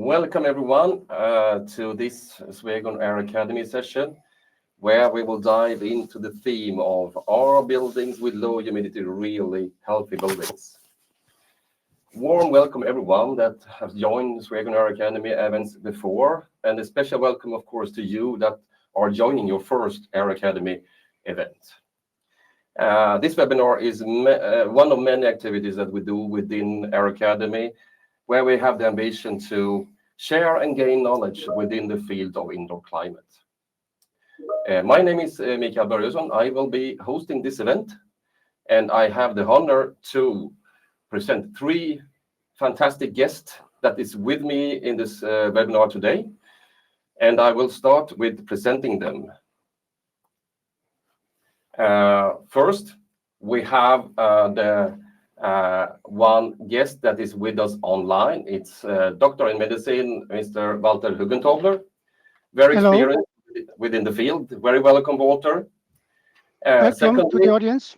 Welcome everyone to this Swegon Air Academy session, where we will dive into the theme of are buildings with low humidity really healthy buildings? Warm welcome everyone that has joined Swegon Air Academy events before, and a special welcome of course to you that are joining your first Air Academy event. This webinar is one of many activities that we do within Air Academy, where we have the ambition to share and gain knowledge within the field of indoor climate. My name is Mikael Börjesson. I will be hosting this event, and I have the honor to present three fantastic guests that is with me in this webinar today. And I will start with presenting them. First, we have the one guest that is with us online. It's Doctor in Medicine, Mr. Walter Hugentobler, very experienced within the field. Very welcome, Walter. Welcome to the audience.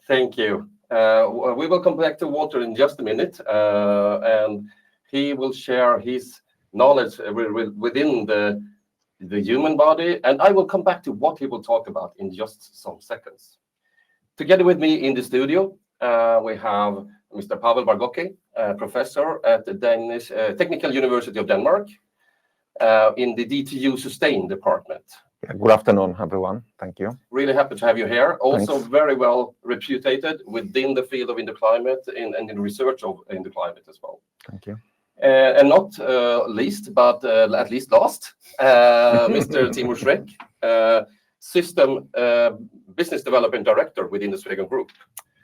Thank you. We will come back to Walter in just a minute, and he will share his knowledge within the human body, and I will come back to what he will talk about in just some seconds. Together with me in the studio, we have Mr. Pawel Wargocki, professor at the Danish Technical University of Denmark, in the DTU Sustain department. Good afternoon, everyone. Thank you. Really happy to have you here. Also Thanks. very well reputed within the field of indoor climate and in research of indoor climate as well. Thank you. And not least, but at least last, Mr. Timo Schreck, System Business Development Director within the Swegon Group.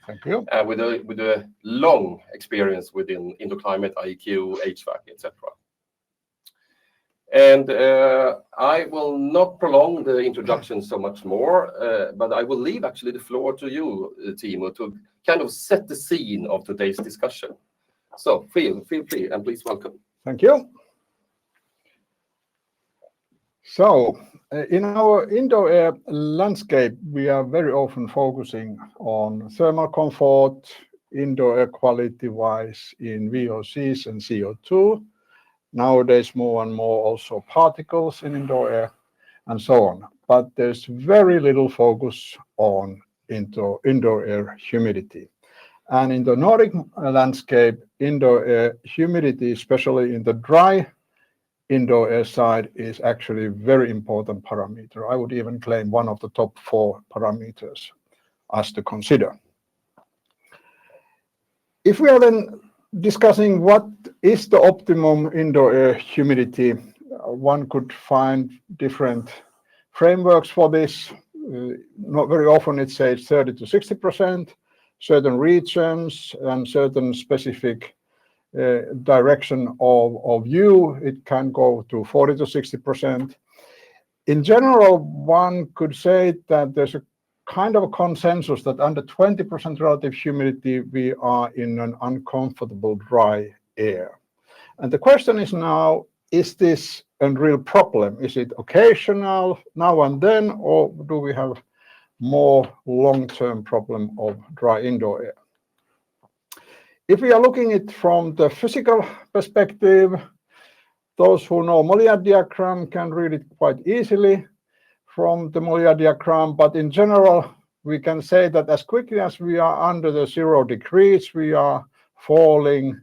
Thank you. With a long experience within indoor climate, IQ, HVAC, etc. And I will not prolong the introduction so much more, but I will leave actually the floor to you, Timo, to kind of set the scene of today's discussion. So feel free and please welcome. Thank you. So, in our indoor air landscape, we are very often focusing on thermal comfort, indoor air quality-wise in VOCs and CO2. Nowadays, more and more also particles in indoor air and so on. But there's very little focus on indoor air humidity. And in the Nordic landscape, indoor air humidity, especially in the dry indoor air side, is actually a very important parameter. I would even claim one of the top 4 parameters as to consider. If we are then discussing what is the optimum indoor air humidity, one could find different frameworks for this. Not very often it says 30 to 60%, certain regions and certain specific direction of view, it can go to 40 to 60%. In general, one could say that there's a kind of a consensus that under 20% relative humidity, we are in an uncomfortable dry air. And the question is now, is this a real problem? Is it occasional now and then, or do we have more long-term problem of dry indoor air? If we are looking at it from the physical perspective, those who know Mollier diagram can read it quite easily from the Mollier diagram, but in general, we can say that as quickly as we are under the 0 degrees, we are falling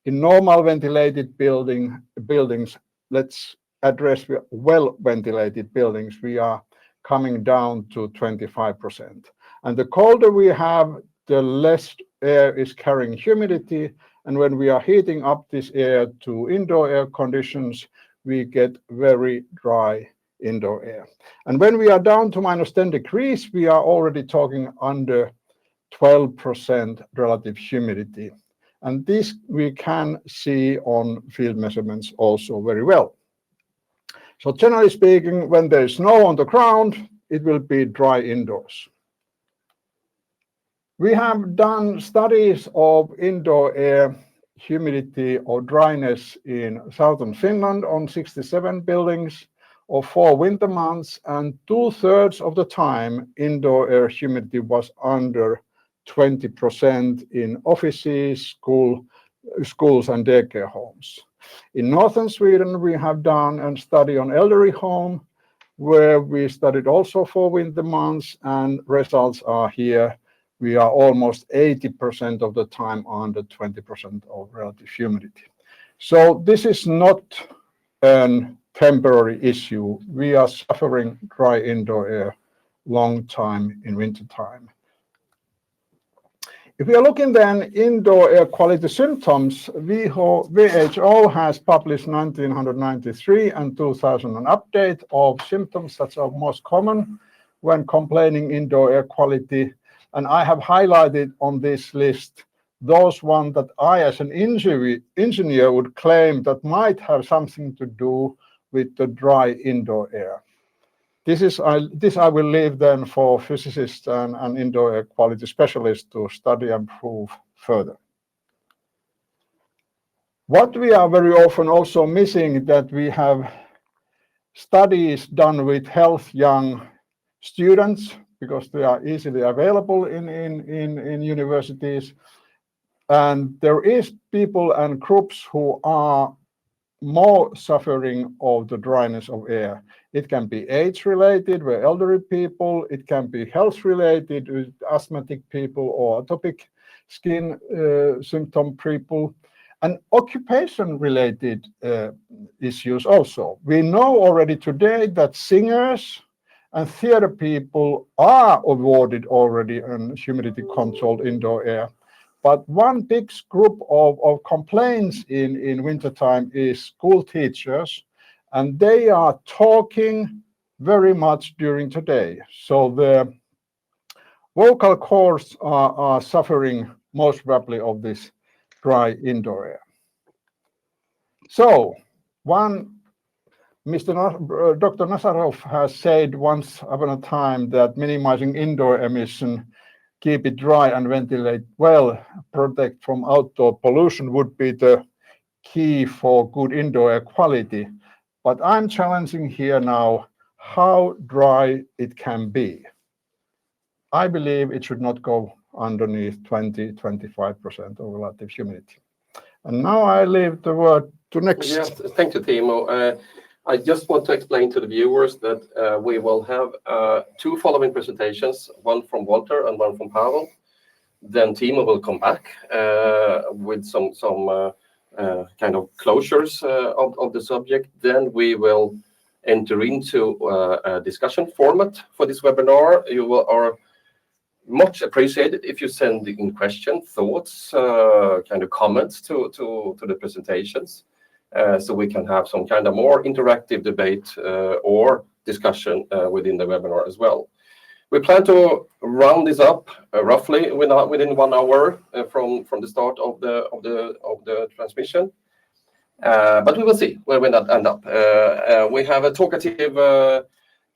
in normal ventilated buildings. Let's address well-ventilated buildings. We are coming down to 25%. And the colder we have, the less air is carrying humidity. And when we are heating up this air to indoor air conditions, we get very dry indoor air. And when we are down to minus 10 degrees, we are already talking under 12% relative humidity. And this we can see on field measurements also very well. So generally speaking, when there is snow on the ground, it will be dry indoors. We have done studies of indoor air humidity or dryness in southern Finland on 67 buildings of 4 winter months, and 2/3 of the time indoor air humidity was under 20% in offices, schools and daycare homes. In northern Sweden, we have done a study on elderly home, where we studied also for winter months, and results are here. We are almost 80% of the time under 20% of relative humidity. So this is not a temporary issue. We are suffering dry indoor air long time in winter time. If we are looking then indoor air quality symptoms, WHO has published 1993 and 2000 an update of symptoms that are most common when complaining indoor air quality. And I have highlighted on this list those ones that I, as an engineer, would claim that might have something to do with the dry indoor air. This I will leave then for physicists and indoor air quality specialists to study and prove further. What we are very often also missing, that we have studies done with health young students, because they are easily available in universities. And there is people and groups who are more suffering of the dryness of air. It can be age-related, where elderly people. It can be health-related, with asthmatic people or atopic skin symptom people, and occupation-related issues also. We know already today that singers and theater people are awarded already an humidity-controlled indoor air. But one big group of complaints in wintertime is school teachers, and they are talking very much during the day. So the vocal cords are suffering most rapidly of this dry indoor air. So Dr. Nazarov has said once upon a time that minimizing indoor emission, keep it dry and ventilate well, protect from outdoor pollution would be the key for good indoor air quality. But I'm challenging here now how dry it can be. I believe it should not go underneath 20-25% of relative humidity. And now I leave the word to next. Yes, thank you, Timo. I just want to explain to the viewers that we will have two following presentations, one from Walter and one from Pawel. Then Timo will come back with some kind of closures of the subject. Then we will enter into a discussion format for this webinar. You are much appreciated if you send in questions, thoughts, kind of comments to the presentations. So we can have some kind of more interactive debate or discussion within the webinar as well. We plan to round this up roughly within 1 hour from the start of the transmission. But we will see where we end up. We have a talkative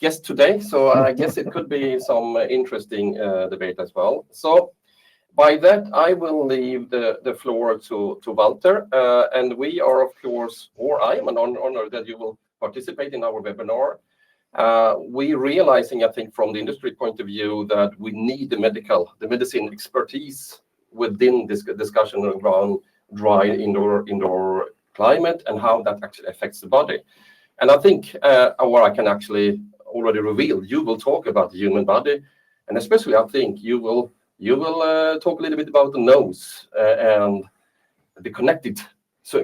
guest today, so I guess it could be some interesting debate as well. So by that, I will leave the floor to Walter, and we are, of course, or I am an honor that you will participate in our webinar. We realizing, I think, from the industry point of view, that we need the medicine expertise within this discussion around dry indoor climate and how that actually affects the body. And I think, or I can actually already reveal, you will talk about the human body, and especially I think you will talk a little bit about the nose and the connected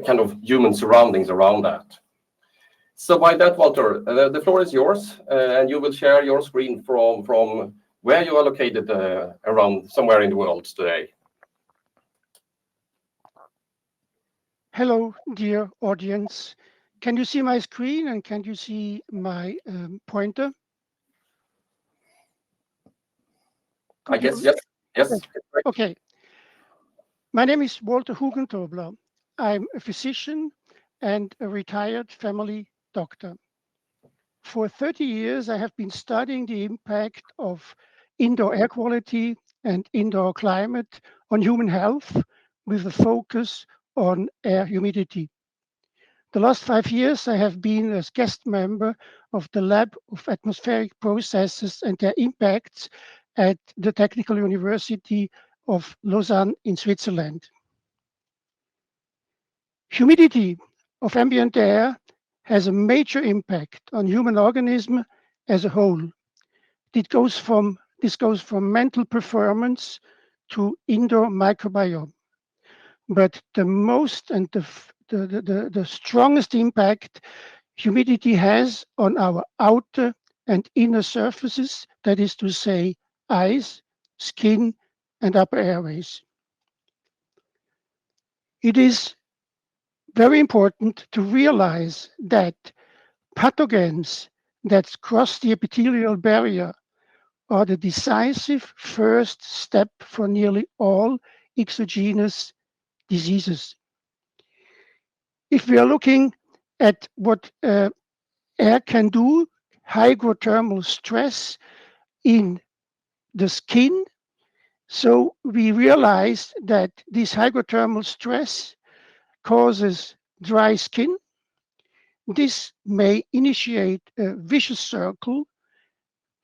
kind of human surroundings around that. So by that, Walter, the floor is yours, and you will share your screen from where you are located around somewhere in the world today. Hello, dear audience. Can you see my screen and can you see my pointer? I guess, yes. Yes. Okay. My name is Walter Hugentobler. I'm a physician and a retired family doctor. For 30 years, I have been studying the impact of indoor air quality and indoor climate on human health with a focus on air humidity. The last 5 years, I have been a guest member of the Lab of Atmospheric Processes and their impacts at the Technical University of Lausanne in Switzerland. Humidity of ambient air has a major impact on human organism as a whole. This goes from mental performance to indoor microbiome. But the most and the strongest impact humidity has on our outer and inner surfaces, that is to say, eyes, skin, and upper airways. It is very important to realize that pathogens that cross the epithelial barrier are the decisive first step for nearly all exogenous diseases. If we are looking at what air can do, hygrothermal stress in the skin, so we realized that this hygrothermal stress causes dry skin. This may initiate a vicious circle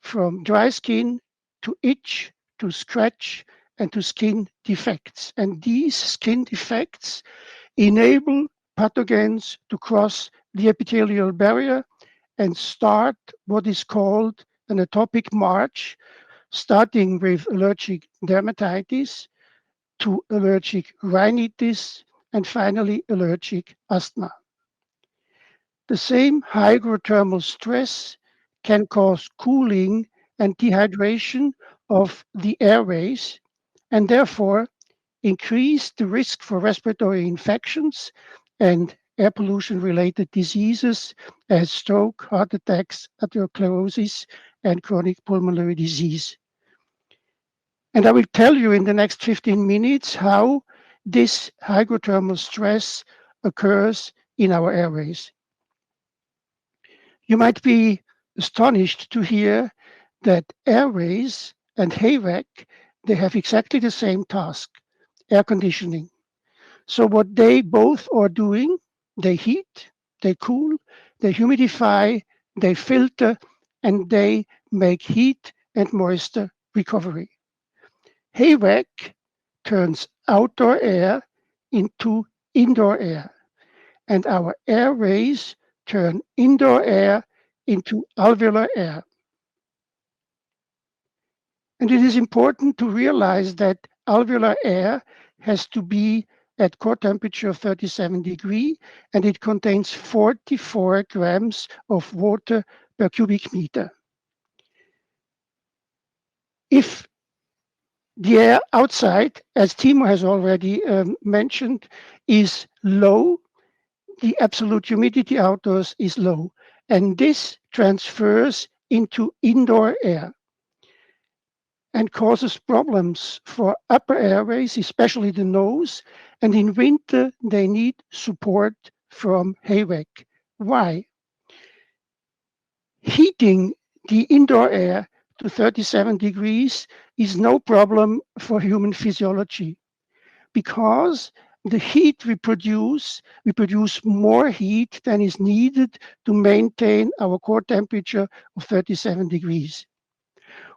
from dry skin to itch to scratch and to skin defects. And these skin defects enable pathogens to cross the epithelial barrier and start what is called an atopic march, starting with allergic dermatitis to allergic rhinitis and finally allergic asthma. The same hygrothermal stress can cause cooling and dehydration of the airways and therefore increase the risk for respiratory infections and air pollution related diseases as stroke, heart attacks, atherosclerosis, and chronic pulmonary disease. And I will tell you in the next 15 minutes how this hygrothermal stress occurs in our airways. You might be astonished to hear that airways and HVAC, they have exactly the same task, air conditioning. So what they both are doing, they heat, they cool, they humidify, they filter, and they make heat and moisture recovery. HVAC turns outdoor air into indoor air, and our airways turn indoor air into alveolar air. And it is important to realize that alveolar air has to be at core temperature of 37 degrees, and it contains 44 grams of water per cubic meter. If the air outside, as Timo has already mentioned, is low, the absolute humidity outdoors is low, and this transfers into indoor air and causes problems for upper airways, especially the nose, and in winter they need support from HVAC. Why? Heating the indoor air to 37 degrees is no problem for human physiology because the heat we produce more heat than is needed to maintain our core temperature of 37 degrees.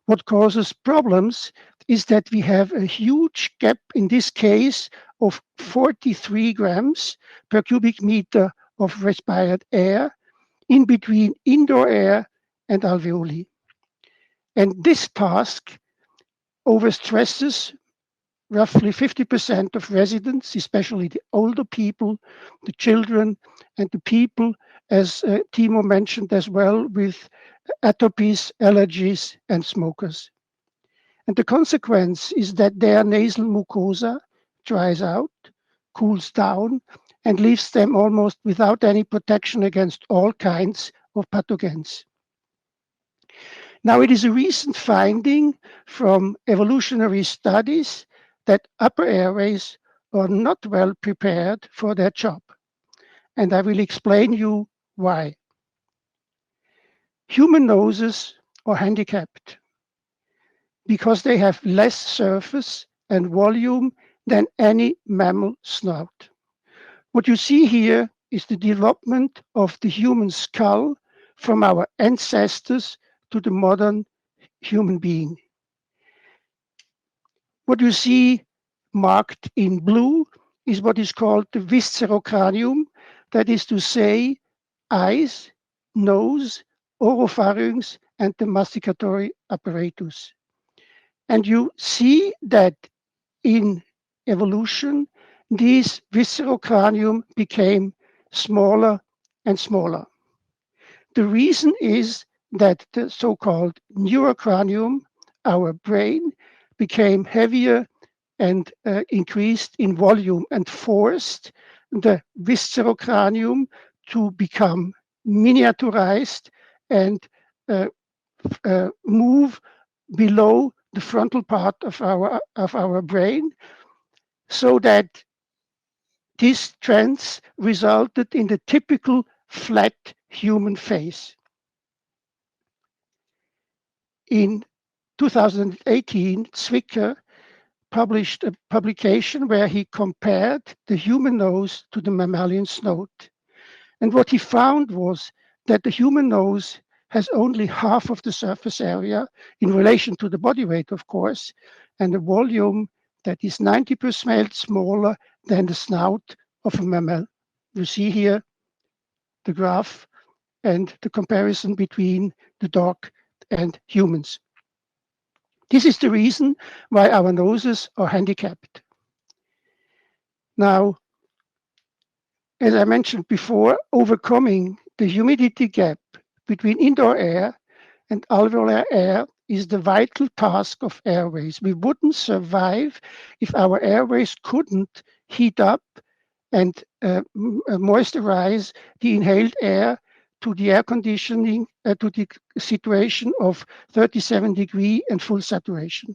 What causes problems is that we have a huge gap, in this case, of 43 grams per cubic meter of respired air in between indoor air and alveoli. And this task overstresses roughly 50% of residents, especially the older people, the children, and the people, as Timo mentioned as well, with atopies, allergies, and smokers. And the consequence is that their nasal mucosa dries out, cools down, and leaves them almost without any protection against all kinds of pathogens. Now, it is a recent finding from evolutionary studies that upper airways are not well prepared for their job. And I will explain you why. Human noses are handicapped because they have less surface and volume than any mammal snout. What you see here is the development of the human skull from our ancestors to the modern human being. What you see marked in blue is what is called the viscerocranium. that is to say, eyes, nose, oropharynx, and the masticatory apparatus. And you see that in evolution, this viscerocranium became smaller and smaller. The reason is that the so-called neurocranium, our brain, became heavier and increased in volume and forced the viscerocranium to become miniaturized and move below the frontal part of our brain, so that these trends resulted in the typical flat human face. In 2018, Zwicker published a publication where he compared the human nose to the mammalian snout. And what he found was that the human nose has only half of the surface area in relation to the body weight, of course, and a volume that is 90% smaller than the snout of a mammal. You see here the graph and the comparison between the dog and humans. This is the reason why our noses are handicapped. Now, as I mentioned before, overcoming the humidity gap between indoor air and alveolar air is the vital task of airways. We wouldn't survive if our airways couldn't heat up and moisturize the inhaled air to the air conditioning, to the situation of 37 degree and full saturation.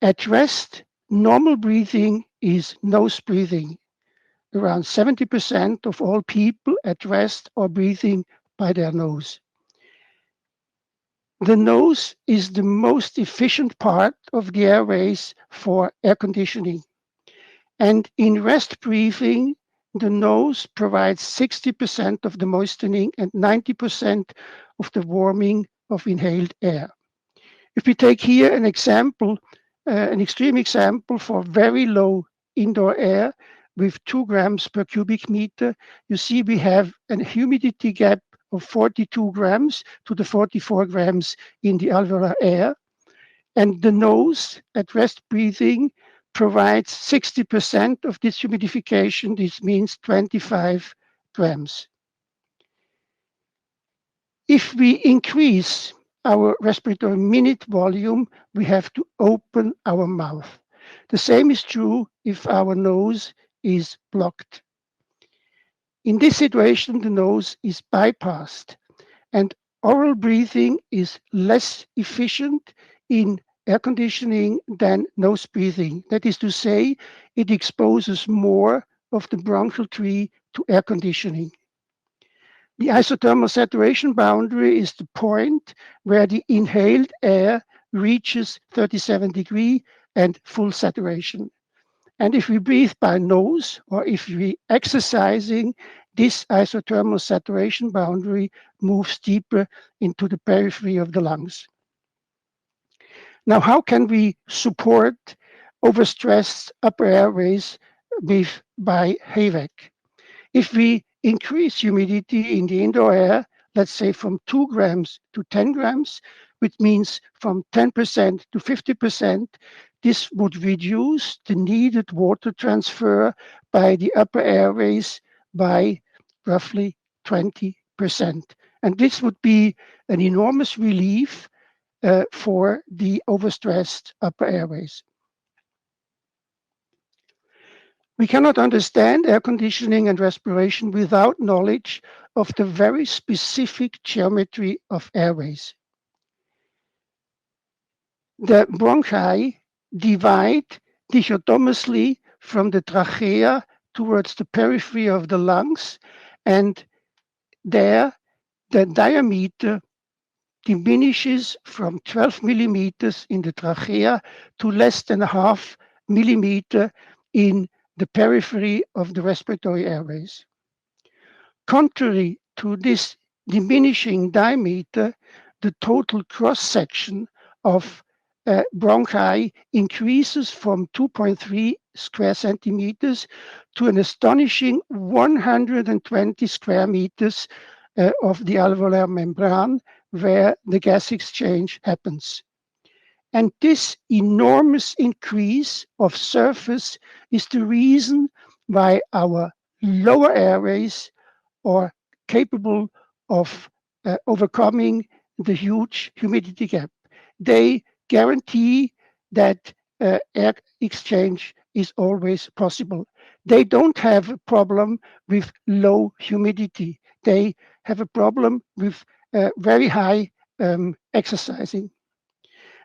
At rest, normal breathing is nose breathing. Around 70% of all people at rest are breathing by their nose. The nose is the most efficient part of the airways for air conditioning. And in rest breathing, the nose provides 60% of the moistening and 90% of the warming of inhaled air. If we take here an example, an extreme example for very low indoor air with 2 grams per cubic meter, you see we have a humidity gap of 42 grams to the 44 grams in the alveolar air. And the nose at rest breathing provides 60% of this humidification. This means 25 grams. If we increase our respiratory minute volume, we have to open our mouth. The same is true if our nose is blocked. In this situation, the nose is bypassed, and oral breathing is less efficient in air conditioning than nose breathing. That is to say, it exposes more of the bronchial tree to air conditioning. The isothermal saturation boundary is the point where the inhaled air reaches 37 degree and full saturation. And if we breathe by nose, or if we exercising, this isothermal saturation boundary moves deeper into the periphery of the lungs. Now, how can we support overstressed upper airways by HVAC? If we increase humidity in the indoor air, let's say from 2 grams to 10 grams, which means from 10% to 50%, this would reduce the needed water transfer by the upper airways by roughly 20%. And this would be an enormous relief for the overstressed upper airways. We cannot understand air conditioning and respiration without knowledge of the very specific geometry of airways. The bronchi divide dichotomously from the trachea towards the periphery of the lungs, and there the diameter diminishes from 12 millimeters in the trachea to less than a half millimeter in the periphery of the respiratory airways. Contrary to this diminishing diameter, the total cross-section of bronchi increases from 2.3 square centimeters to an astonishing 120 square meters of the alveolar membrane where the gas exchange happens. And this enormous increase of surface is the reason why our lower airways are capable of overcoming the huge humidity gap. They guarantee that air exchange is always possible. They don't have a problem with low humidity. They have a problem with very high exercising.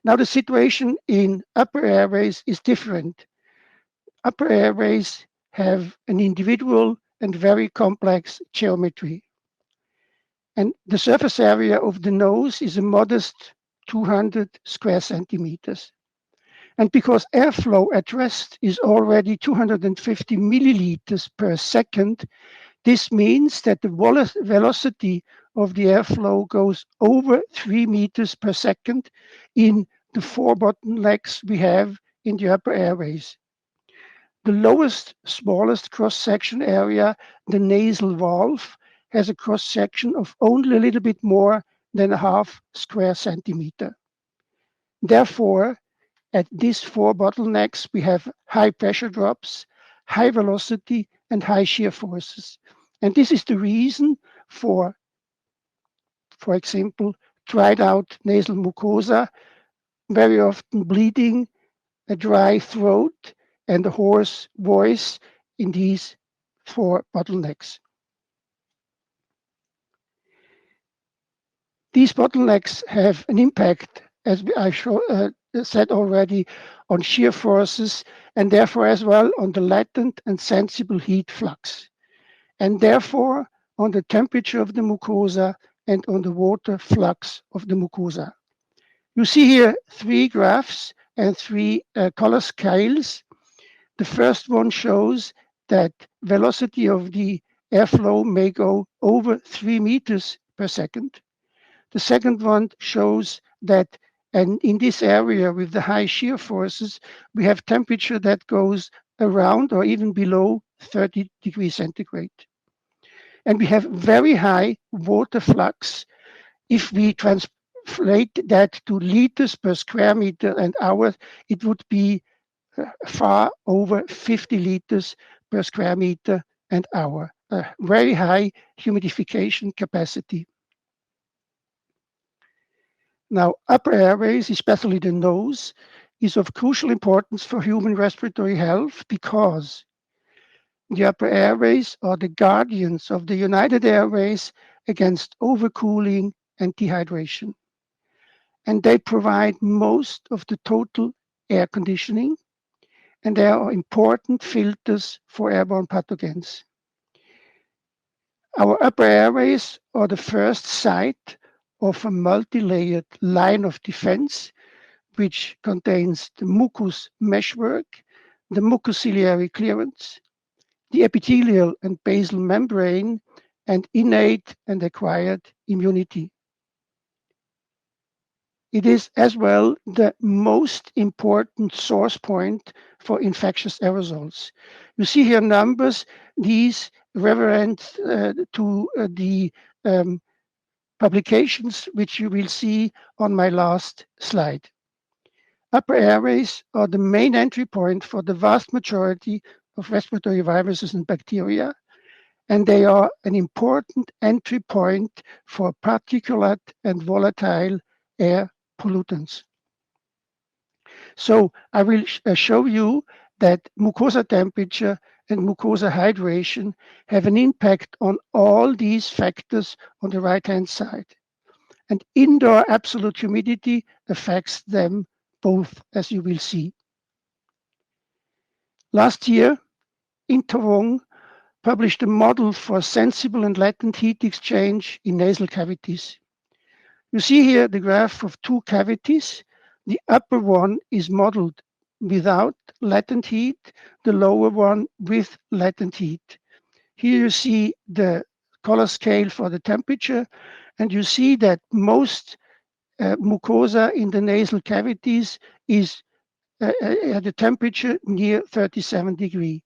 Now the situation in upper airways is different. Upper airways have an individual and very complex geometry. And the surface area of the nose is a modest 200 square centimeters. And because airflow at rest is already 250 milliliters per second, this means that the velocity of the airflow goes over 3 meters per second in the 4 bottlenecks we have in the upper airways. The lowest, smallest cross-section area, the nasal valve, has a cross-section of only a little bit more than a half square centimeter. Therefore, at these 4 bottlenecks, we have high pressure drops, high velocity, and high shear forces. And this is the reason for example, dried out nasal mucosa, very often bleeding, a dry throat, and a hoarse voice in these 4 bottlenecks. These bottlenecks have an impact, as I said already, on shear forces and therefore as well on the latent and sensible heat flux, and therefore on the temperature of the mucosa and on the water flux of the mucosa. You see here 3 graphs and 3 color scales. The first one shows that velocity of the airflow may go over 3 meters per second. The second one shows that, and in this area with the high shear forces, we have temperature that goes around or even below 30 degrees centigrade. And we have very high water flux. If we translate that to liters per square meter and hour, it would be far over 50 liters per square meter and hour. A very high humidification capacity. Now, upper airways, especially the nose, is of crucial importance for human respiratory health because the upper airways are the guardians of the united airways against overcooling and dehydration. And they provide most of the total air conditioning, and they are important filters for airborne pathogens. Our upper airways are the first site of a multi-layered line of defense, which contains the mucous meshwork, the mucociliary clearance, the epithelial and basal membrane, and innate and acquired immunity. It is as well the most important source point for infectious aerosols. You see here numbers, these reference to the publications which you will see on my last slide. Upper airways are the main entry point for the vast majority of respiratory viruses and bacteria, and they are an important entry point for particulate and volatile air pollutants. So I will show you that mucosa temperature and mucosa hydration have an impact on all these factors on the right-hand side. And indoor absolute humidity affects them both, as you will see. Last year, Interwong published a model for sensible and latent heat exchange in nasal cavities. You see here the graph of 2 cavities. The upper one is modeled without latent heat, the lower one with latent heat. Here you see the color scale for the temperature, and you see that most mucosa in the nasal cavities is at a temperature near 37 degrees.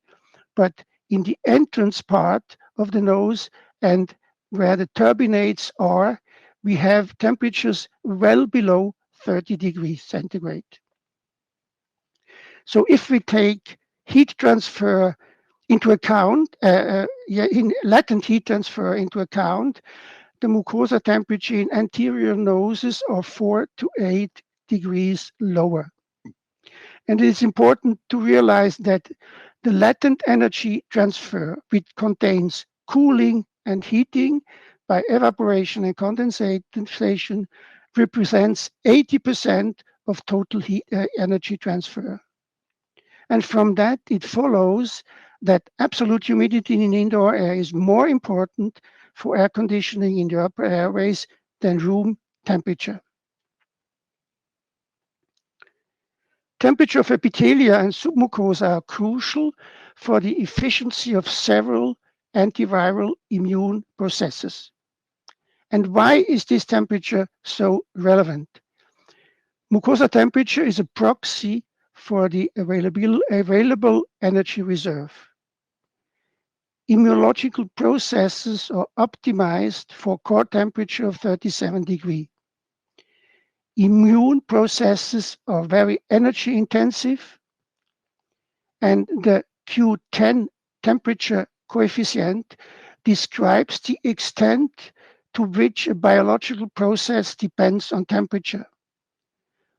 But in the entrance part of the nose and where the turbinates are, we have temperatures well below 30 degrees centigrade. So if we take heat transfer into account, in latent heat transfer into account, the mucosa temperature in anterior noses are 4 to 8 degrees lower. And it is important to realize that the latent energy transfer, which contains cooling and heating by evaporation and condensation, represents 80% of total heat, energy transfer. And from that, it follows that absolute humidity in indoor air is more important for air conditioning in the upper airways than room temperature. Temperature of epithelia and submucosa are crucial for the efficiency of several antiviral immune processes. And why is this temperature so relevant? Mucosa temperature is a proxy for the available energy reserve. Immunological processes are optimized for core temperature of 37 degrees. Immune processes are very energy intensive, and the Q10 temperature coefficient describes the extent to which a biological process depends on temperature.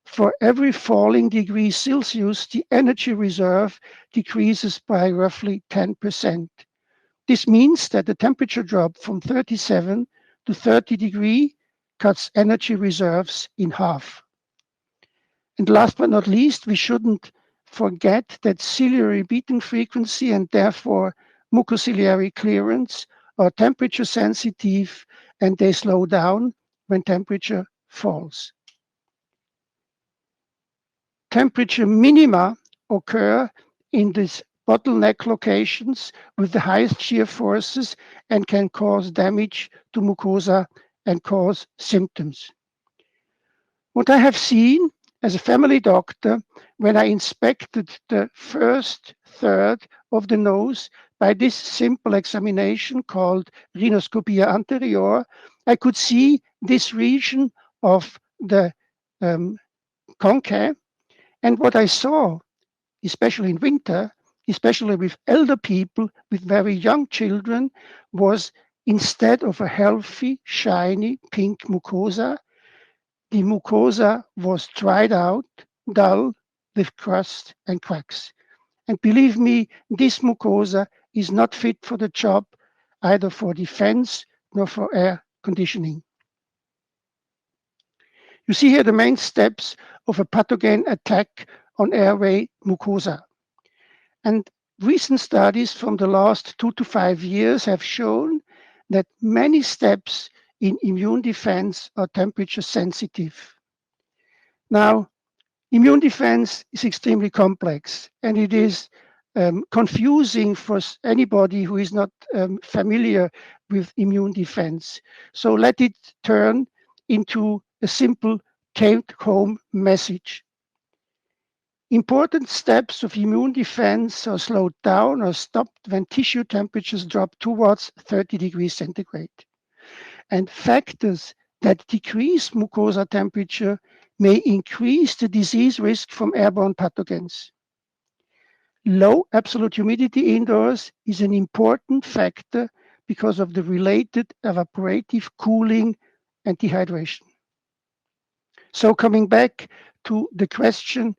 For every falling degree Celsius, the energy reserve decreases by roughly 10%. This means that the temperature drop from 37 to 30 degrees cuts energy reserves in half. And last but not least, we shouldn't forget that ciliary beating frequency and therefore mucociliary clearance are temperature sensitive, and they slow down when temperature falls. Temperature minima occur in these bottleneck locations with the highest shear forces and can cause damage to mucosa and cause symptoms. What I have seen as a family doctor when I inspected the first third of the nose by this simple examination called rhinoscopia anterior, I could see this region of the concha. And what I saw, especially in winter, especially with elder people, with very young children, was instead of a healthy, shiny, pink mucosa, the mucosa was dried out, dull, with crust and cracks. And believe me, this mucosa is not fit for the job, either for defense nor for air conditioning. You see here the main steps of a pathogen attack on airway mucosa. And recent studies from the last 2 to 5 years have shown that many steps in immune defense are temperature sensitive. Now, immune defense is extremely complex, and it is confusing for anybody who is not familiar with immune defense. So let it turn into a simple take-home message. Important steps of immune defense are slowed down or stopped when tissue temperatures drop towards 30 degrees centigrade. And factors that decrease mucosa temperature may increase the disease risk from airborne pathogens. Low absolute humidity indoors is an important factor because of the related evaporative cooling and dehydration. So coming back to the question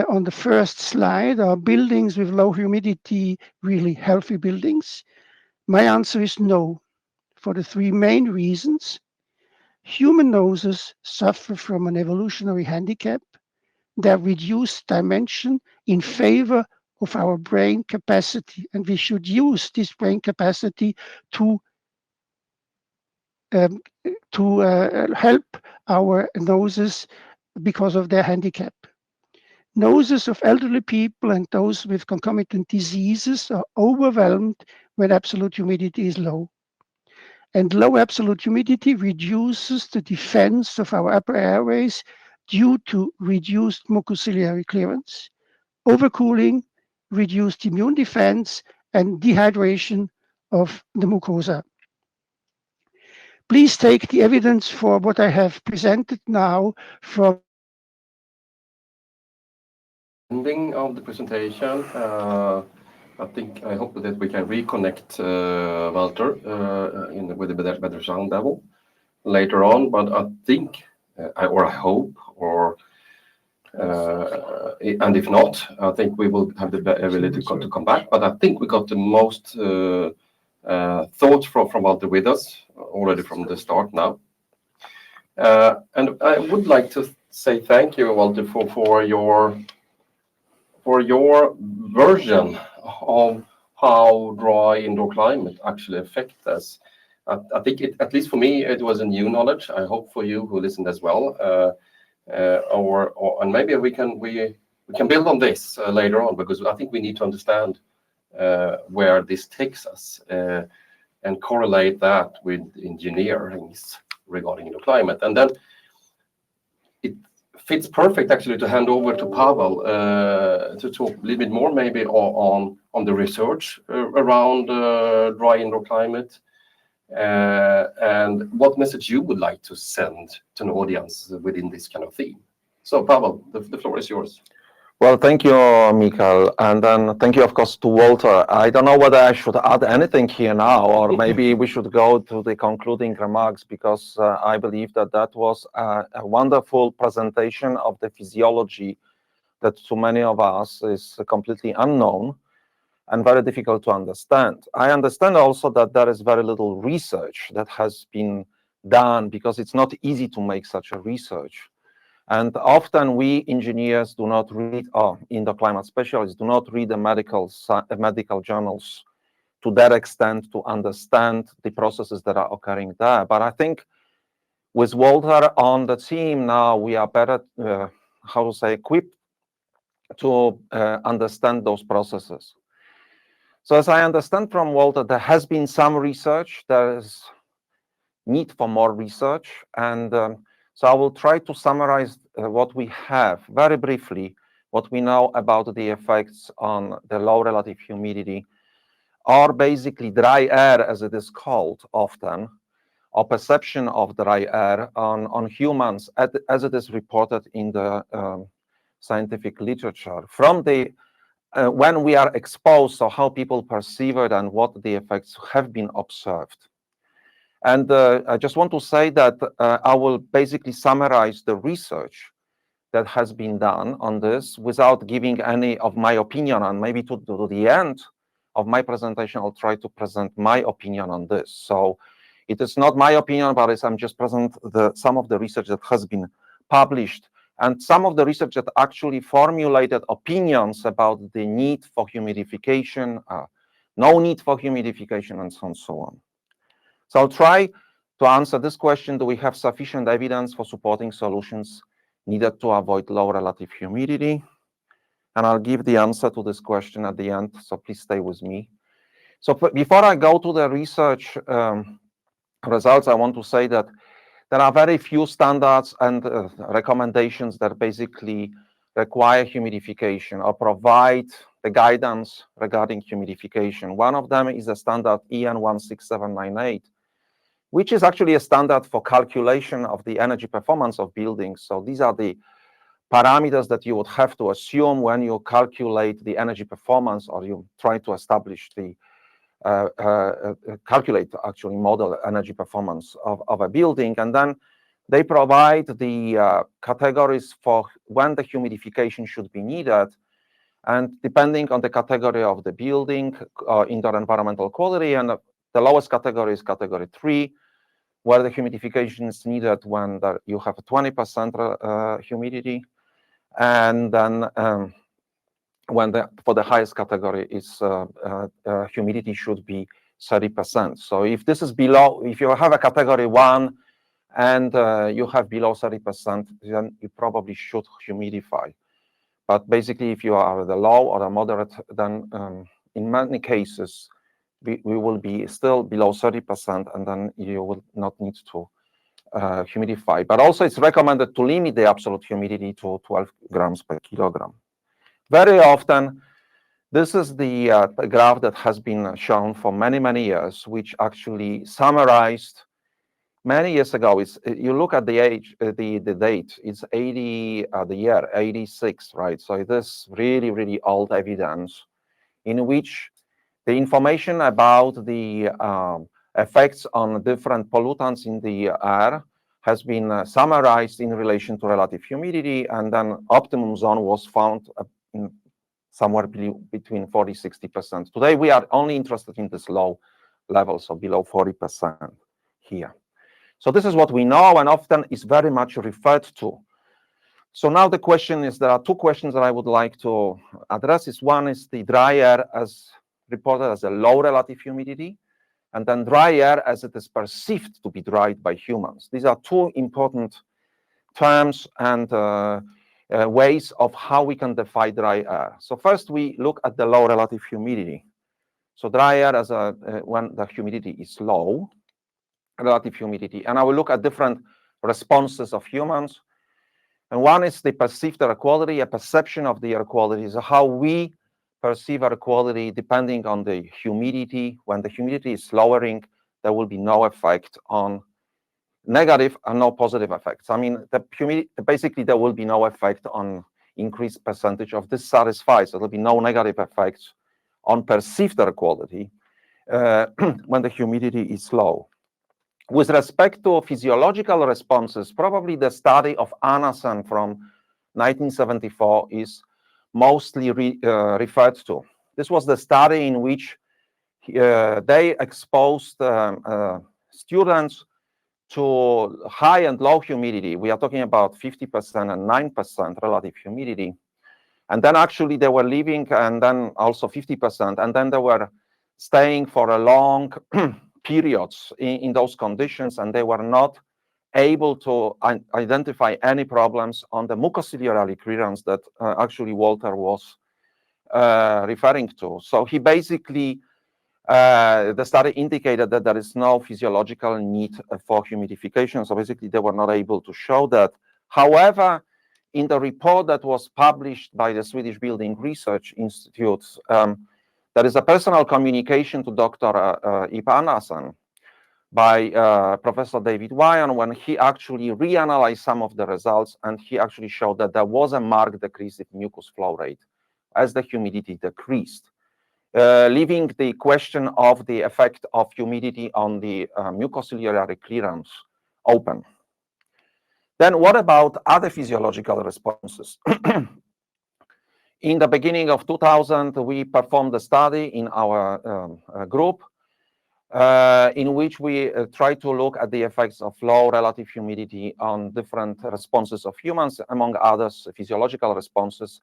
on the first slide, are buildings with low humidity really healthy buildings? My answer is no, for the 3 main reasons. Human noses suffer from an evolutionary handicap, their reduced dimension in favor of our brain capacity, and we should use this brain capacity to help our noses because of their handicap. Noses of elderly people and those with concomitant diseases are overwhelmed when absolute humidity is low. And low absolute humidity reduces the defense of our upper airways due to reduced mucociliary clearance. overcooling, reduced immune defense, and dehydration of the mucosa. Please take the evidence for what I have presented now from ending of the presentation. I hope that we can reconnect Walter with a better sound level later on. But I think, I hope, and if not, I think we will have the ability to come back. But I think we got the most thoughts from Walter with us already from the start now. And I would like to say thank you, Walter, for your version of how dry indoor climate actually affects us. I think at least for me, it was a new knowledge. I hope for you who listened as well. And maybe we can build on this later on, because I think we need to understand where this takes us and correlate that with engineering regarding indoor climate. And then it fits perfect actually to hand over to Pawel to talk a little bit more maybe on the research around dry indoor climate and what message you would like to send to an audience within this kind of theme. So Pawel, the floor is yours. Well, thank you, Mikael, and then thank you, of course, to Walter. I don't know whether I should add anything here now, or maybe we should go to the concluding remarks, because I believe that was a wonderful presentation of the physiology that to many of us is completely unknown and very difficult to understand. I understand also that there is very little research that has been done, because it's not easy to make such a research. And often we engineers do not read, or indoor climate specialists do not read the medical journals to that extent to understand the processes that are occurring there. But I think with Walter on the team now, we are better, equipped to understand those processes. So as I understand from Walter, there has been some research, there is need for more research, and so I will try to summarize what we have very briefly, what we know about the effects on the low relative humidity, or basically dry air, as it is called often, or perception of dry air on humans, as it is reported in the scientific literature. From the when we are exposed, so how people perceive it and what the effects have been observed. And I just want to say that I will basically summarize the research that has been done on this without giving any of my opinion, and maybe to the end of my presentation, I'll try to present my opinion on this. So it is not my opinion, but I'm just present some of the research that has been published, and some of the research that actually formulated opinions about the need for humidification, no need for humidification, and so on. So I'll try to answer this question: do we have sufficient evidence for supporting solutions needed to avoid low relative humidity? And I'll give the answer to this question at the end, so please stay with me. So before I go to the research results, I want to say that there are very few standards and recommendations that basically require humidification or provide the guidance regarding humidification. One of them is the standard EN 16798, which is actually a standard for calculation of the energy performance of buildings. So these are the parameters that you would have to assume when you calculate the energy performance, or you try to establish the actually model energy performance of a building. And then they provide the categories for when the humidification should be needed. And depending on the category of the building, indoor environmental quality, and the lowest category is category 3, where the humidification is needed when you have a 20% humidity. And then when for the highest category is humidity should be 30%. So if this is below, if you have a category 1 and you have below 30%, then you probably should humidify. But basically, if you are the low or the moderate, then in many cases, we will be still below 30%, and then you will not need to humidify. But also, it's recommended to limit the absolute humidity to 12 grams per kilogram. Very often, this is the graph that has been shown for many, many years, which actually summarized many years ago. You look at the age, the date, it's 80, the year 86, right? So it is really, really old evidence in which the information about the effects on different pollutants in the air has been summarized in relation to relative humidity, and then optimum zone was found in somewhere between 40–60%. Today, we are only interested in this low level, so below 40% here. So this is what we know and often is very much referred to. So now the question is, there are two questions that I would like to address. One is the dry air as reported as a low relative humidity, and then dry air as it is perceived to be dried by humans. These are two important terms and ways of how we can define dry air. So first we look at the low relative humidity. So dry air as when the humidity is low, relative humidity. And I will look at different responses of humans. And one is the perceived air quality, a perception of the air quality is how we perceive air quality depending on the humidity. When the humidity is lowering, there will be no effect on negative and no positive effects. I mean, the humidity, basically there will be no effect on increased percentage of dissatisfied. So there will be no negative effects on perceived air quality when the humidity is low. With respect to physiological responses, probably the study of Anderson from 1974 is mostly referred to. This was the study in which they exposed students to high and low humidity. We are talking about 50% and 9% relative humidity. And then actually they were leaving, and then also 50%, and then they were staying for a long periods in those conditions, and they were not able to identify any problems on the mucociliary clearance that actually Walter was referring to. So he basically, the study indicated that there is no physiological need for humidification. So basically they were not able to show that. However, in the report that was published by the Swedish Building Research Institute, there is a personal communication to Dr. Ip Anderson by Professor David Wyan, when he actually reanalyzed some of the results, and he actually showed that there was a marked decrease in mucus flow rate as the humidity decreased, leaving the question of the effect of humidity on the mucociliary clearance open. Then what about other physiological responses? In the beginning of 2000, we performed a study in our group in which we tried to look at the effects of low relative humidity on different responses of humans, among others, physiological responses.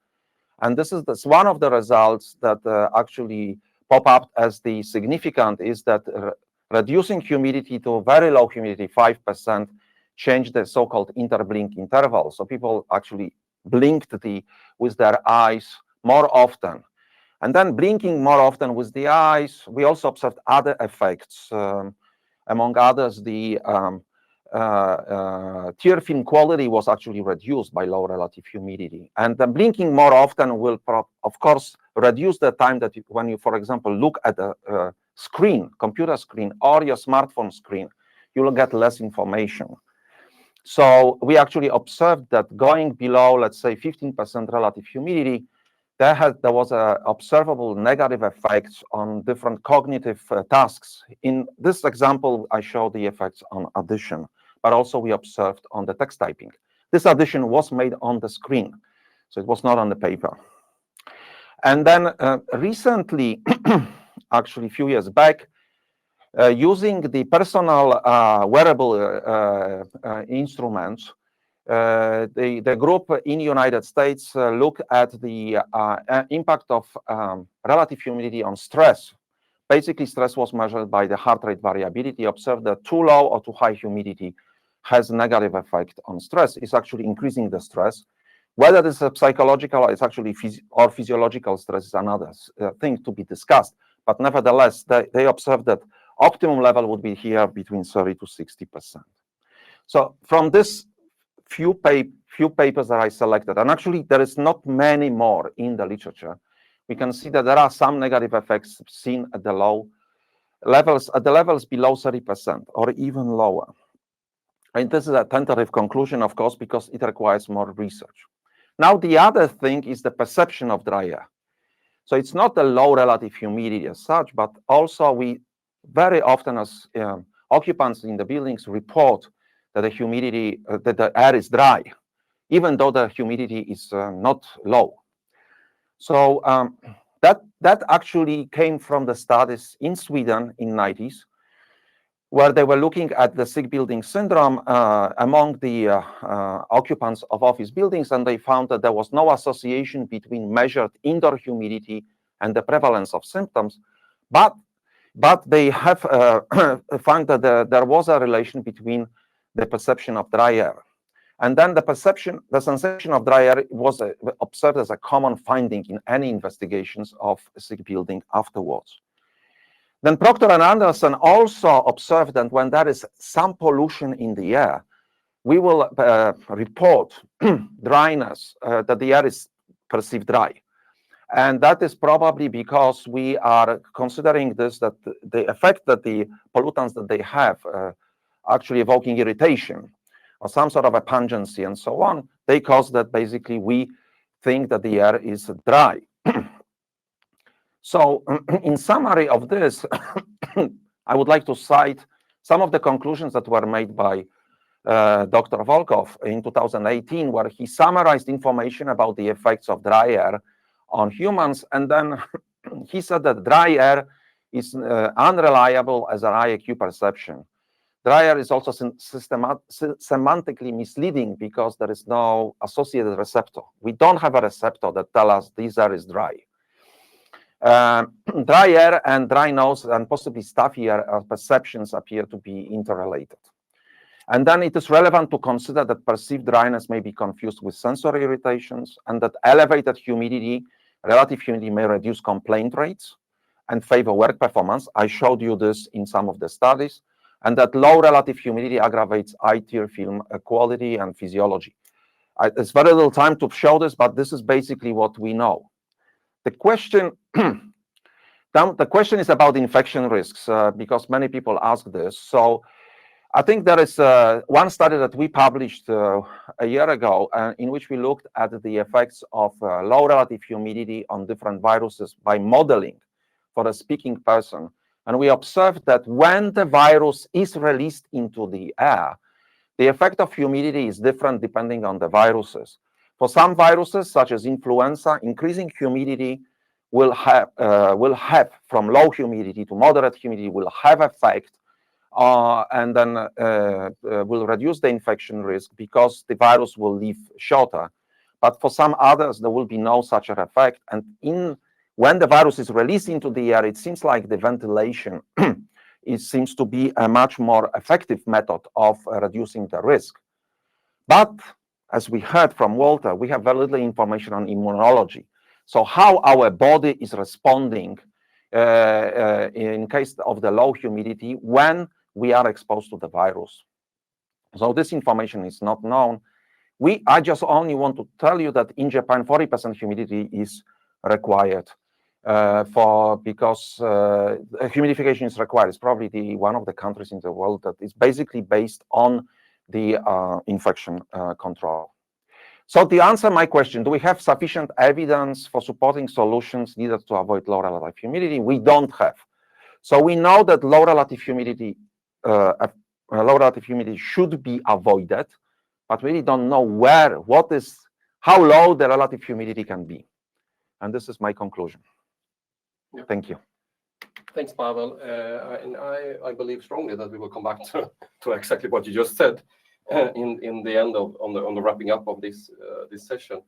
And this is one of the results that actually pop up as the significant is that reducing humidity to very low humidity, 5%, changed the so-called interblink interval. So people actually blinked with their eyes more often. And then blinking more often with the eyes, we also observed other effects. Among others, the tear film quality was actually reduced by low relative humidity. And then blinking more often will, of course, reduce the time that when you, for example, look at a screen, computer screen, or your smartphone screen, you will get less information. So we actually observed that going below, let's say, 15% relative humidity, there was a observable negative effects on different cognitive tasks. In this example, I show the effects on addition, but also we observed on the text typing. This addition was made on the screen, so it was not on the paper. And then recently, actually a few years back, using the personal wearable instruments, the group in the United States looked at the impact of relative humidity on stress. Basically, stress was measured by the heart rate variability, observed that too low or too high humidity has a negative effect on stress. It's actually increasing the stress. Whether this is psychological or it's actually or physiological stress is another thing to be discussed. But nevertheless, they observed that optimum level would be here between 30 to 60%. So from this few papers that I selected, and actually there is not many more in the literature. We can see that there are some negative effects seen at the low levels, at the levels below 30% or even lower. And this is a tentative conclusion, of course, because it requires more research. Now, the other thing is the perception of dry air. So it's not the low relative humidity as such, but also we very often as occupants in the buildings report that the humidity, that the air is dry, even though the humidity is not low. So that actually came from the studies in Sweden in 90s, where they were looking at the sick building syndrome among the occupants of office buildings, and they found that there was no association between measured indoor humidity and the prevalence of symptoms, but they have found that there was a relation between the perception of dry air. And then the sensation of dry air was observed as a common finding in any investigations of a sick building afterwards. Then Proctor and Anderson also observed that when there is some pollution in the air, we will report dryness, that the air is perceived dry. And that is probably because we are considering this, that the effect that the pollutants that they have actually evoking irritation or some sort of a pungency and so on, they cause that basically we think that the air is dry. So in summary of this, I would like to cite some of the conclusions that were made by Dr. Volkov in 2018, where he summarized information about the effects of dry air on humans. And then he said that dry air is unreliable as an IAQ perception. Dry air is also semantically misleading because there is no associated receptor. We don't have a receptor that tells us this air is dry. Dry air and dry nose and possibly stuffy air perceptions appear to be interrelated. And then it is relevant to consider that perceived dryness may be confused with sensory irritations, and that elevated humidity, relative humidity, may reduce complaint rates and favor work performance. I showed you this in some of the studies. And that low relative humidity aggravates eye-tear film quality and physiology. There's very little time to show this, but this is basically what we know. The question is about infection risks, because many people ask this. So I think there is one study that we published a year ago in which we looked at the effects of low relative humidity on different viruses by modeling for a speaking person. And we observed that when the virus is released into the air, the effect of humidity is different depending on the viruses. For some viruses, such as influenza, increasing humidity will have from low humidity to moderate humidity will have effect, and then will reduce the infection risk because the virus will live shorter. But for some others, there will be no such an effect. And when the virus is released into the air, it seems like the ventilation it seems to be a much more effective method of reducing the risk. But as we heard from Walter, we have very little information on immunology. So how our body is responding in case of the low humidity when we are exposed to the virus. So this information is not known. I just only want to tell you that in Japan, 40% humidity is required because humidification is required. It's probably one of the countries in the world that is basically based on the infection control. So to answer my question, do we have sufficient evidence for supporting solutions needed to avoid low relative humidity? We don't have. So we know that low relative humidity should be avoided, but we really don't know how low the relative humidity can be. And this is my conclusion. Yeah. Thank you. Thanks, Pawel. And I believe strongly that we will come back to exactly what you just said in the end on the wrapping up of this session.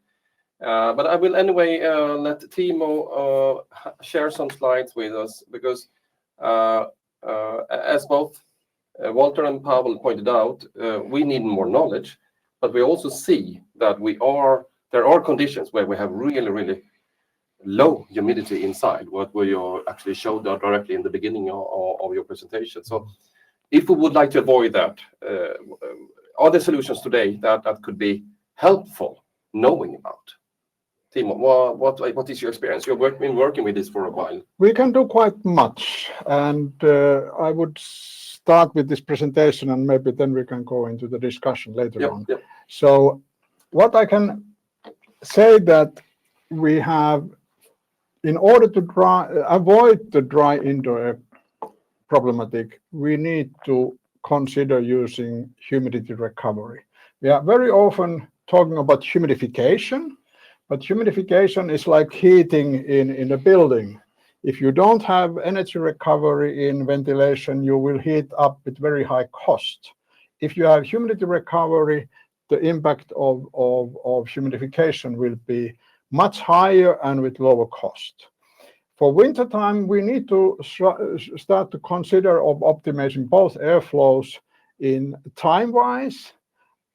But I will anyway let Timo share some slides with us, because as both Walter and Pawel pointed out, we need more knowledge, but we also see that there are conditions where we have really, really low humidity inside, what we actually showed directly in the beginning of your presentation. So if we would like to avoid that, are there solutions today that could be helpful knowing about? Timo, what is your experience? You've been working with this for a while. We can do quite much, and I would start with this presentation, and maybe then we can go into the discussion later on. Yep. So what I can say that we have, in order to avoid the dry indoor air problematic, we need to consider using humidity recovery. We are very often talking about humidification, but humidification is like heating in a building. If you don't have energy recovery in ventilation, you will heat up with very high cost. If you have humidity recovery, the impact of humidification will be much higher and with lower cost. For wintertime, we need to start to consider of optimizing both airflows in time-wise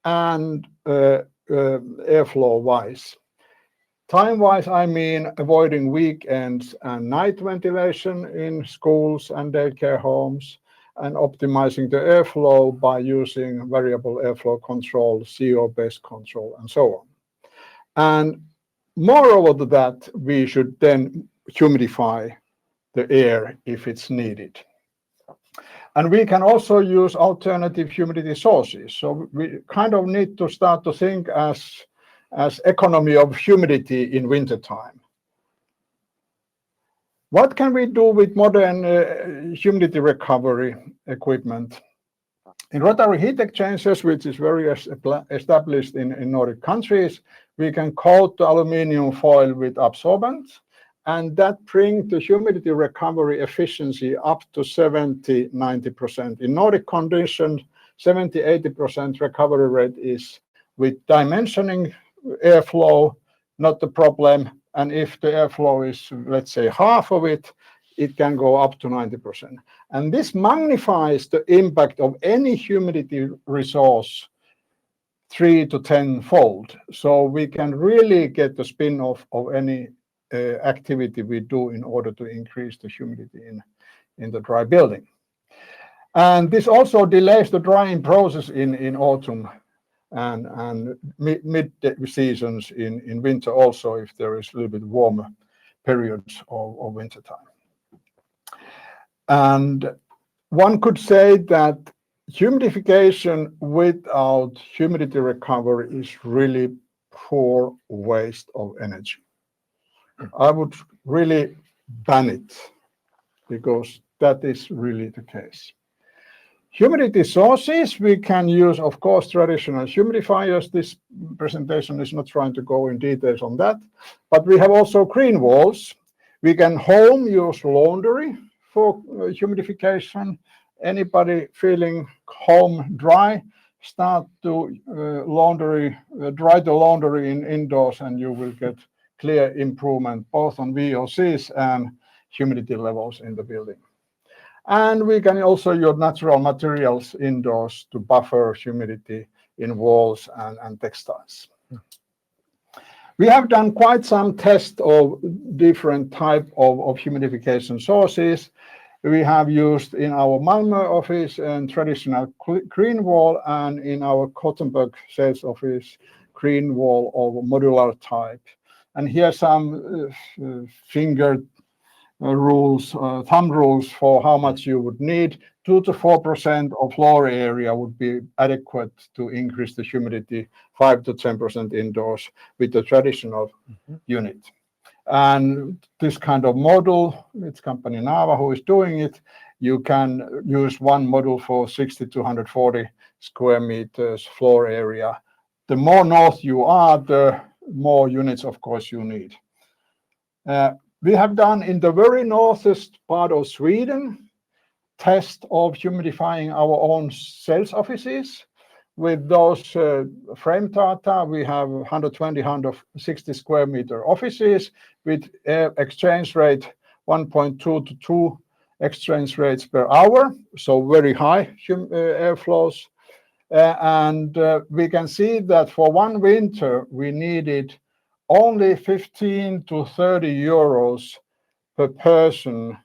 and airflow-wise. Time-wise, I mean avoiding weekends and night ventilation in schools and daycare homes, and optimizing the airflow by using variable airflow control, CO-based control, and so on. And moreover to that, we should then humidify the air if it's needed. And we can also use alternative humidity sources. So we kind of need to start to think as economy of humidity in wintertime. What can we do with modern humidity recovery equipment? In rotary heat exchangers, which is very established in Nordic countries, we can coat the aluminum foil with absorbent, and that brings the humidity recovery efficiency up to 70–90%. In Nordic conditions, 70–80% recovery rate is with dimensioning airflow, not the problem. And if the airflow is, let's say, half of it, it can go up to 90%. And this magnifies the impact of any humidity resource 3 to 10-fold. So we can really get the spin-off of any activity we do in order to increase the humidity in the dry building. And this also delays the drying process in autumn and mid-seasons in winter also, if there is a little bit warmer periods of winter time. And one could say that humidification without humidity recovery is really poor waste of energy. I would really ban it, because that is really the case. Humidity sources, we can use, of course, traditional humidifiers. This presentation is not trying to go in details on that, but we have also green walls. We can home use laundry for humidification. Anybody feeling home dry, start to dry the laundry indoors, and you will get clear improvement both on VOCs and humidity levels in the building. And we can also use natural materials indoors to buffer humidity in walls and textiles. We have done quite some tests of different types of humidification sources. We have used in our Malmö office and traditional green wall, and in our Gothenburg sales office, green wall of modular type. And here some thumb rules for how much you would need. 2 to 4% of floor area would be adequate to increase the humidity, 5 to 10% indoors with the traditional unit. And this kind of model, it's company Nava who is doing it. You can use one model for 60 to 140 square meters floor area. The more north you are, the more units, of course, you need. We have done in the very northest part of Sweden test of humidifying our own sales offices. With those frame data, we have 120, 160 square meter offices with exchange rate 1.2 to 2 exchange rates per hour, so very high airflows. And we can see that for one winter, we needed only 15 to 30 euros per person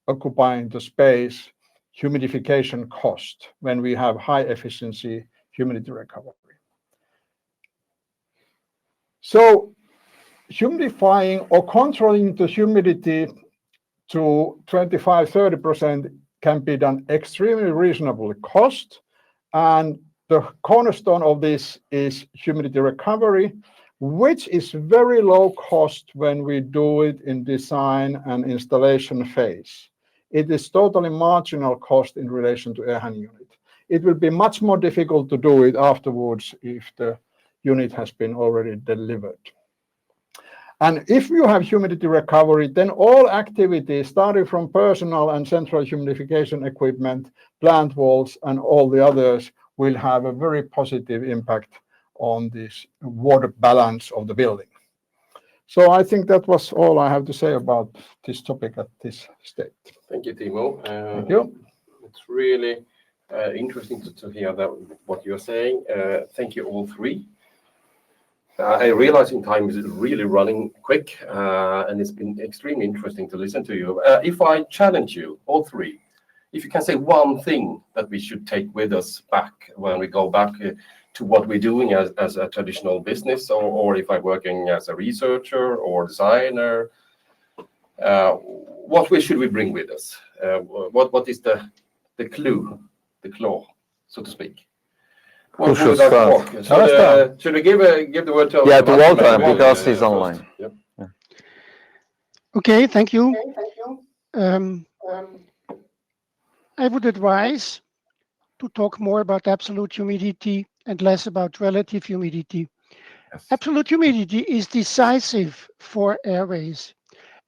occupying the space humidification cost when we have high efficiency humidity recovery. So humidifying or controlling the humidity to 25-30% can be done extremely reasonably cost, and the cornerstone of this is humidity recovery, which is very low cost when we do it in design and installation phase. It is totally marginal cost in relation to air handling unit. It will be much more difficult to do it afterwards if the unit has been already delivered. And if you have humidity recovery, then all activities starting from personal and central humidification equipment, plant walls, and all the others will have a very positive impact on this water balance of the building. So I think that was all I have to say about this topic at this stage. Thank you, Timo. Thank you. It's really interesting to hear that what you're saying. Thank you all three. I realize in time is really running quick, and it's been extremely interesting to listen to you. If I challenge you, all three, if you can say one thing that we should take with us back when we go back to what we're doing as a traditional business, or if I'm working as a researcher or designer, what should we bring with us? What is the clue, the claw, so to speak? Who should start? Should we give the word to Walter, because he's online. Yep. Yeah. Okay, thank you. I would advise to talk more about absolute humidity and less about relative humidity. Yes. Absolute humidity is decisive for airways.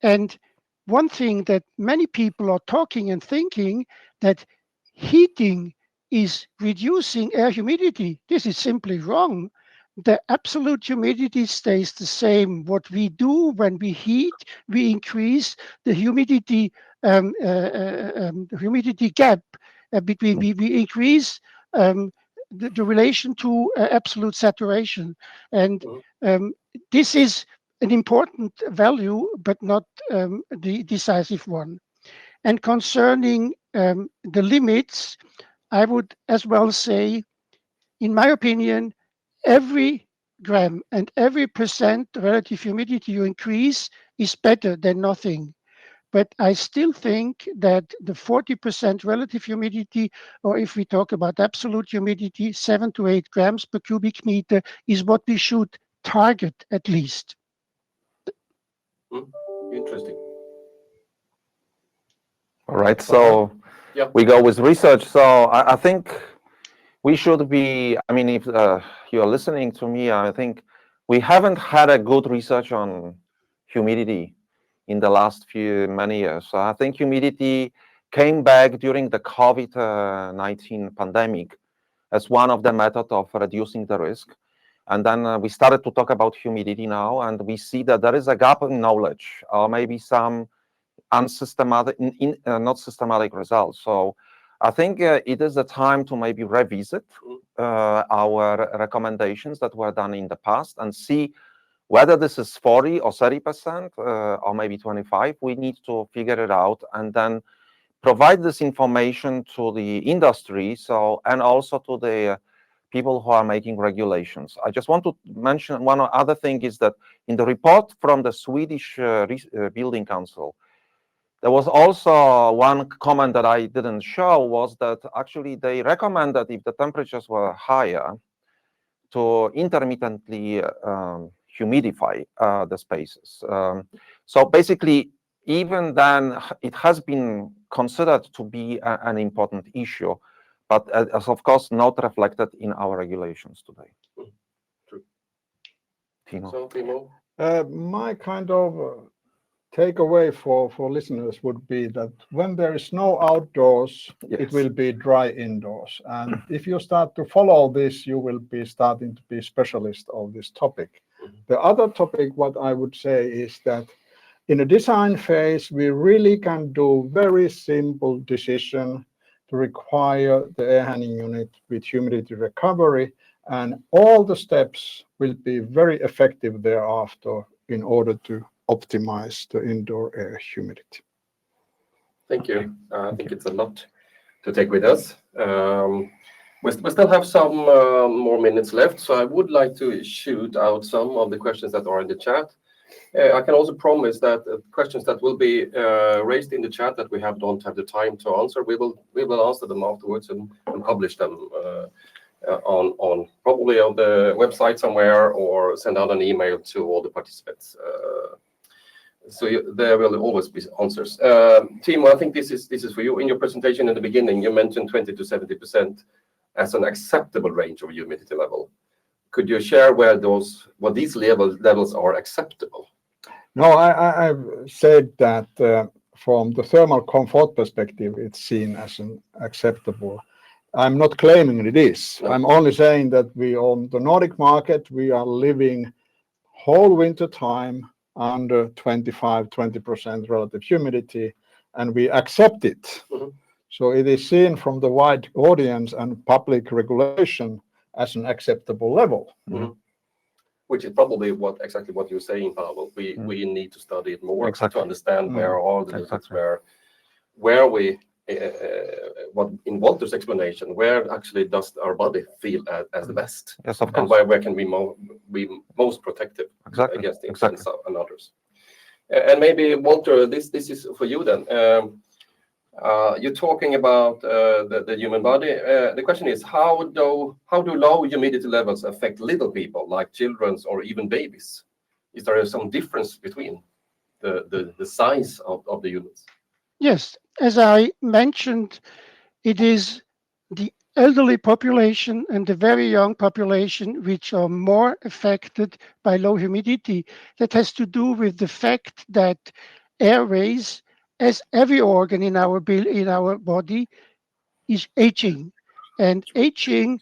And one thing that many people are talking and thinking, that heating is reducing air humidity. This is simply wrong. The absolute humidity stays the same. What we do when we heat, we increase the humidity, the humidity gap between. We increase the relation to absolute saturation, and this is an important value, but not the decisive one. And concerning the limits, I would as well say, in my opinion, every gram and every percent relative humidity you increase is better than nothing. But I still think that the 40% relative humidity, or if we talk about absolute humidity, 7 to 8 grams per cubic meter, is what we should target at least. Interesting. All right, so we go with research. So I think we should be, I mean, if you're listening to me, I think we haven't had a good research on humidity in the last many years. So I think humidity came back during the COVID-19 pandemic as one of the methods of reducing the risk. And then we started to talk about humidity now, and we see that there is a gap in knowledge, or maybe some unsystematic, not systematic results. So I think it is the time to maybe revisit our recommendations that were done in the past and see whether this is 40 or 30% or maybe 25. We need to figure it out and then provide this information to the industry, and also to the people who are making regulations. I just want to mention one other thing is that in the report from the Swedish Building Council, there was also one comment that I didn't show, was that actually they recommend that if the temperatures were higher, to intermittently humidify the spaces. So basically, even then, it has been considered to be an important issue, but as of course not reflected in our regulations today. True. Timo. So, Timo? My kind of takeaway for listeners would be that when there is snow outdoors, it will be dry indoors. And if you start to follow this, you will be starting to be specialist of this topic. The other topic, what I would say is that in the design phase, we really can do very simple decision to require the air handling unit with humidity recovery, and all the steps will be very effective thereafter in order to optimize the indoor air humidity. Thank you. I think it's a lot to take with us. We still have some more minutes left, so I would like to shoot out some of the questions that are in the chat. I can also promise that questions that will be raised in the chat that we don't have the time to answer, we will answer them afterwards and publish them on probably on the website somewhere, or send out an email to all the participants. There will always be answers. Timo, I think this is for you. In your presentation in the beginning, you mentioned 20 to 70% as an acceptable range of humidity level. Could you share what these levels are acceptable? No, I've said that from the thermal comfort perspective, it's seen as an acceptable. I'm not claiming it is. No. I'm only saying that we on the Nordic market, we are living whole winter time under 20% relative humidity, and we accept it. Mm-hmm. So it is seen from the wide audience and public regulation as an acceptable level. Mm-hmm. Which is probably exactly what you're saying, Pawel. We need to study it more to understand where are the limits, where we, what in Walter's explanation, where actually does our body feel as the best? Yes, of course. And where can we be most protective against the influenza and others? And maybe, Walter, this is for you then. You're talking about the human body. The question is, how do low humidity levels affect little people, like children or even babies? Is there some difference between the size of the units? Yes, as I mentioned, it is the elderly population and the very young population which are more affected by low humidity. That has to do with the fact that airways, as every organ in our body, is aging, and aging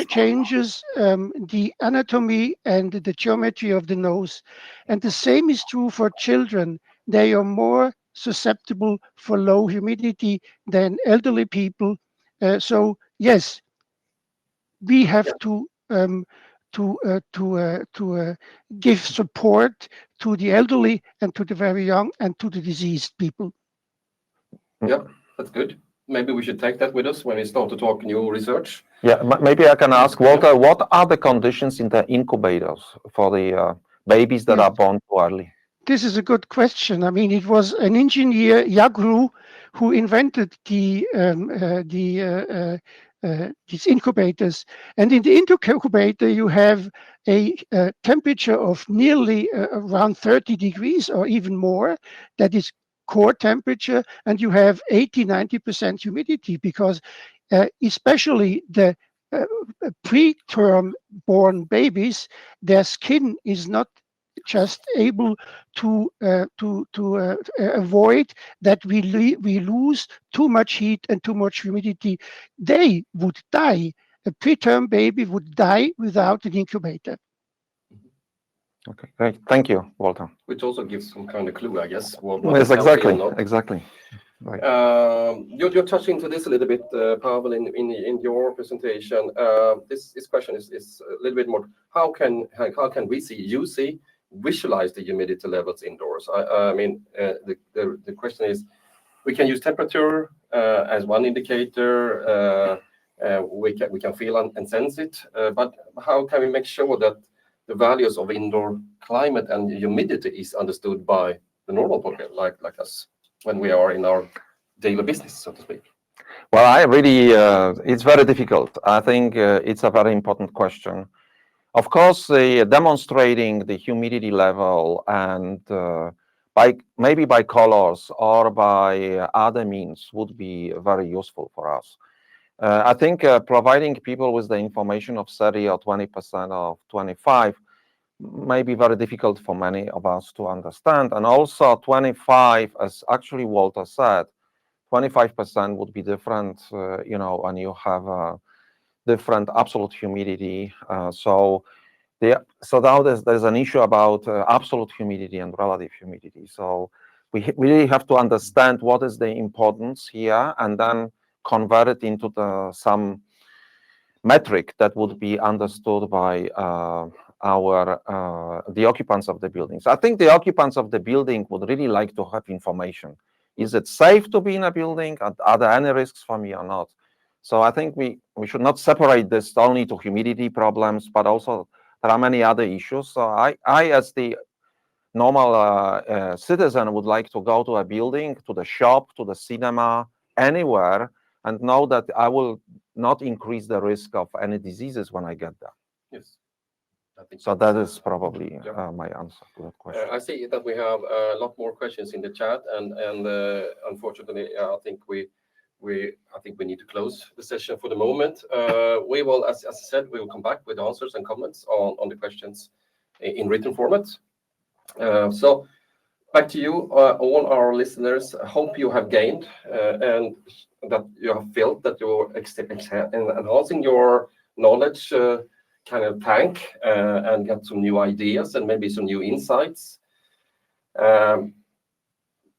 changes the anatomy and the geometry of the nose. And the same is true for children. They are more susceptible for low humidity than elderly people. So yes, we have to give support to the elderly and to the very young and to the diseased people. Yeah, that's good. Maybe we should take that with us when we start to talk new research. Yeah, maybe I can ask Walter, what are the conditions in the incubators for the babies that are born too early? This is a good question. I mean, it was an engineer, Yagru, who invented these incubators. And in the incubator, you have a temperature of nearly around 30 degrees or even more. That is core temperature. And you have 80–90% humidity, because especially the preterm born babies, their skin is not just able to avoid that we lose too much heat and too much humidity. They would die. A preterm baby would die without an incubator. Okay, great. Thank you, Walter. Which also gives some kind of clue, I guess. Yes, exactly. Right. You're touching to this a little bit, Pawel, in your presentation. This question is a little bit more. How can we see visualize the humidity levels indoors? I mean, the question is, we can use temperature as one indicator. We can feel and sense it, but how can we make sure that the values of indoor climate and humidity is understood by the normal public like us when we are in our daily business, so to speak? Well, it's very difficult. I think it's a very important question. Of course, demonstrating the humidity level and maybe by colors or by other means would be very useful for us. I think providing people with the information of 30 or 20% or 25 may be very difficult for many of us to understand. And also 25, as actually Walter said, 25% would be different, when you have a different absolute humidity. So now there's an issue about absolute humidity and relative humidity. So we really have to understand what is the importance here, and then convert it into some metric that would be understood by the occupants of the buildings. I think the occupants of the building would really like to have information. Is it safe to be in a building? Are there any risks for me or not? So I think we should not separate this only to humidity problems, but also there are many other issues. So I as the normal citizen would like to go to a building, to the shop, to the cinema, anywhere, and know that I will not increase the risk of any diseases when I get there. Yes. I think So that's, that is probably yeah. my answer to that question. I see that we have a lot more questions in the chat, and unfortunately, I think we need to close the session for the moment. We will, as I said, we will come back with answers and comments on the questions in written format. So back to you, all our listeners. I hope you have gained and that you have felt that you're enhancing your knowledge kind of tank and get some new ideas and maybe some new insights.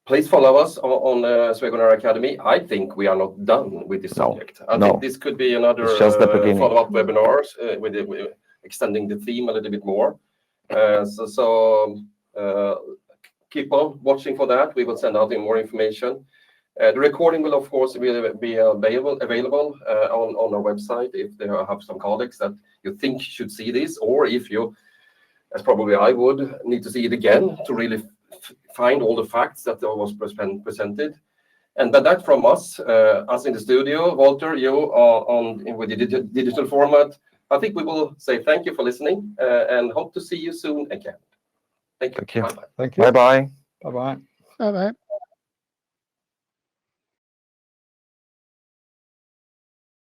Please follow us on Swegon Air Academy. I think we are not done with this subject. I think this could be another follow-up webinars with extending the theme a little bit more. Keep on watching for that. We will send out more information. The recording will, of course, be available on our website if there have some colleagues that you think should see this, or if you, as probably I would, need to see it again to really find all the facts that was presented. And that from us in the studio, Walter, you with the digital format, I think we will say thank you for listening and hope to see you soon again. Thank you. Thank you. Bye-bye. Thank you. Bye-bye. Bye-bye. Bye-bye.